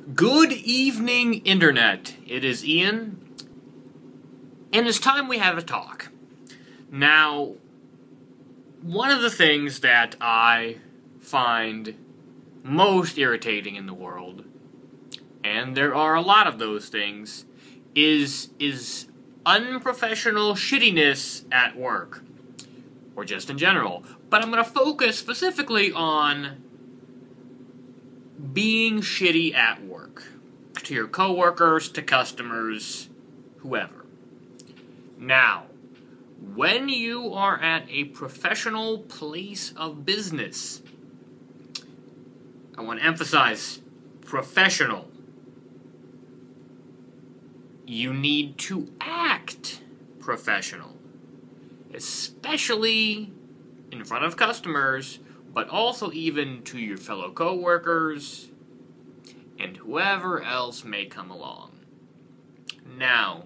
Good evening, Internet. It is Ian, and it's time we have a talk. Now, one of the things that I find most irritating in the world, and there are a lot of those things, is unprofessional shittiness at work, or just in general. But I'm going to focus specifically on being shitty at work, to your coworkers, to customers, whoever. Now, when you are at a professional place of business, I want to emphasize professional. You need to act professional, especially in front of customers, but also even to your fellow coworkers and whoever else may come along. Now,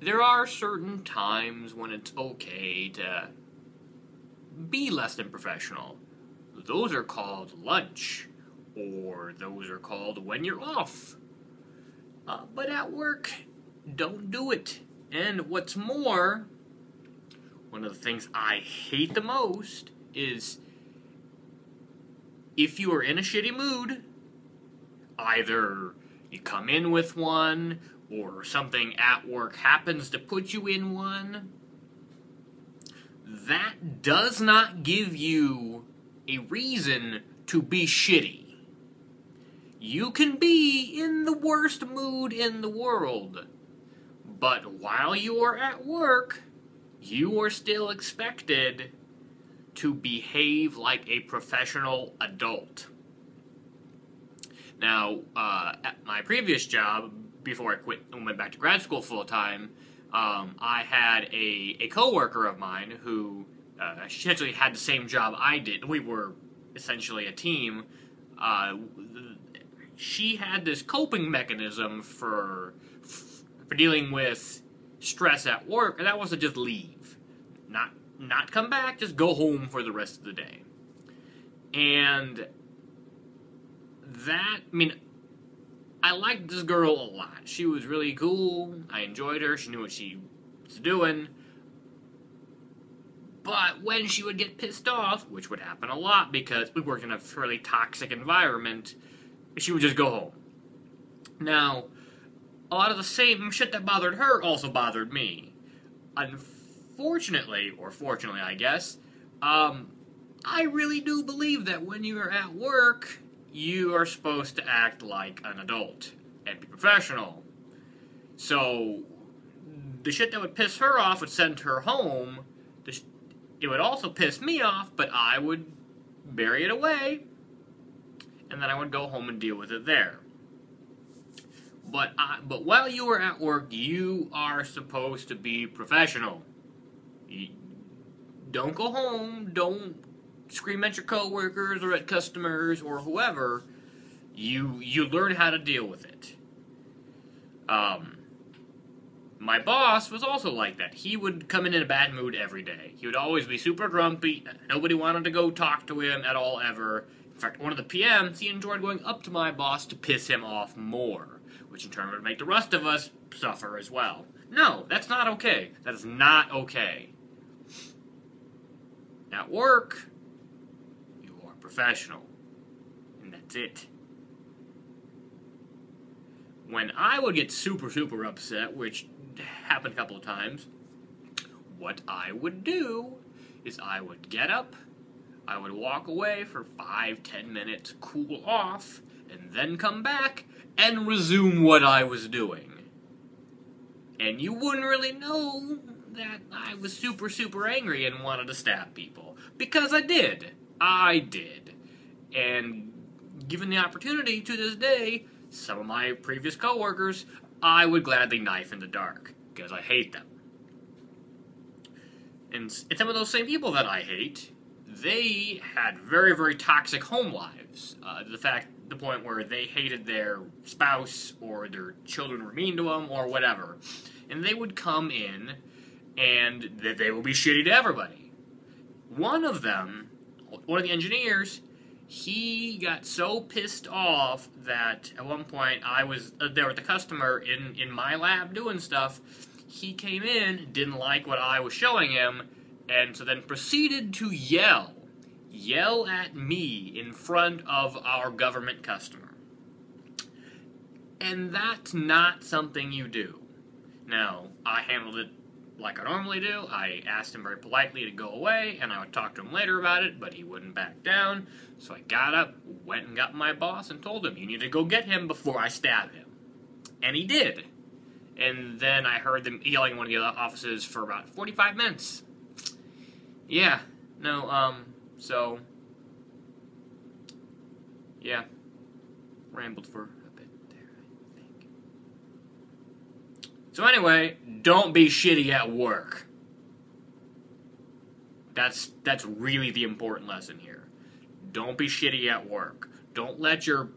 there are certain times when it's okay to be less than professional. Those are called lunch, or those are called when you're off. But at work, don't do it. And what's more, one of the things I hate the most is if you are in a shitty mood, either you come in with one, or something at work happens to put you in one, that does not give you a reason to be shitty. You can be in the worst mood in the world, but while you are at work, you are still expected to behave like a professional adult. Now, at my previous job, before I quit and went back to grad school full-time, I had a coworker of mine who essentially had the same job I did. We were essentially a team. She had this coping mechanism for dealing with stress at work, and that was to just leave. Not come back, just go home for the rest of the day. And I liked this girl a lot. She was really cool. I enjoyed her. She knew what she was doing. But when she would get pissed off, which would happen a lot because we worked in a fairly toxic environment, she would just go home. Now, a lot of the same shit that bothered her also bothered me. Unfortunately, or fortunately, I guess, I really do believe that when you are at work, you are supposed to act like an adult and be professional. So, the shit that would piss her off would send her home. It would also piss me off, but I would bury it away, and then I would go home and deal with it there. But while you are at work, you are supposed to be professional. Don't go home, don't scream at your coworkers or at customers or whoever. You learn how to deal with it. My boss was also like that. He would come in a bad mood every day. He would always be super grumpy. Nobody wanted to go talk to him at all ever. In fact, one of the PMs, he enjoyed going up to my boss to piss him off more, which in turn would make the rest of us suffer as well. No, that's not okay. That is not okay. At work, you are professional, and that's it. When I would get super, super upset, which happened a couple of times, what I would do is I would get up, I would walk away for 5-10 minutes, cool off, and then come back and resume what I was doing. And you wouldn't really know that I was super, super angry and wanted to stab people. Because I did. I did. And given the opportunity to this day, some of my previous coworkers, I would gladly knife in the dark. Because I hate them. And some of those same people that I hate, they had very, very toxic home lives. The point where they hated their spouse, or their children were mean to them, or whatever. And they would come in, and they would be shitty to everybody. One of the engineers, He got so pissed off that at one point I was there with the customer in my lab doing stuff. He came in, didn't like what I was showing him, and so then proceeded to yell at me in front of our government customer. And that's not something you do. Now, I handled it like I normally do. I asked him very politely to go away, and I would talk to him later about it, but he wouldn't back down. So I got up, went and got my boss, and told him, you need to go get him before I stab him. And he did. And then I heard them yelling in one of the offices for about 45 minutes. Yeah. No, so... yeah. Rambled for a bit there, I think. So anyway, don't be shitty at work. That's really the important lesson here. Don't be shitty at work. Don't let your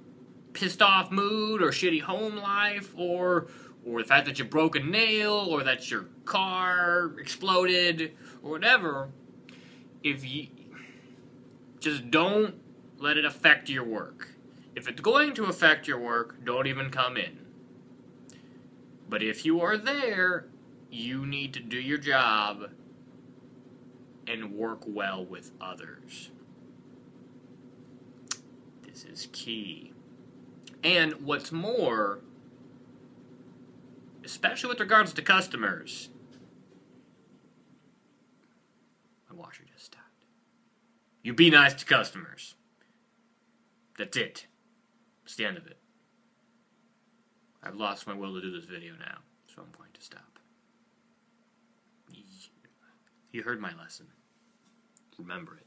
pissed off mood or shitty home life or the fact that you broke a nail or that your car exploded or whatever, if you just don't let it affect your work. If it's going to affect your work, don't even come in. But if you are there, you need to do your job and work well with others. This is key. And what's more, especially with regards to customers, my washer just stopped. You be nice to customers. That's it. It's the end of it. I've lost my will to do this video now, so I'm going to stop. You heard my lesson. Remember it.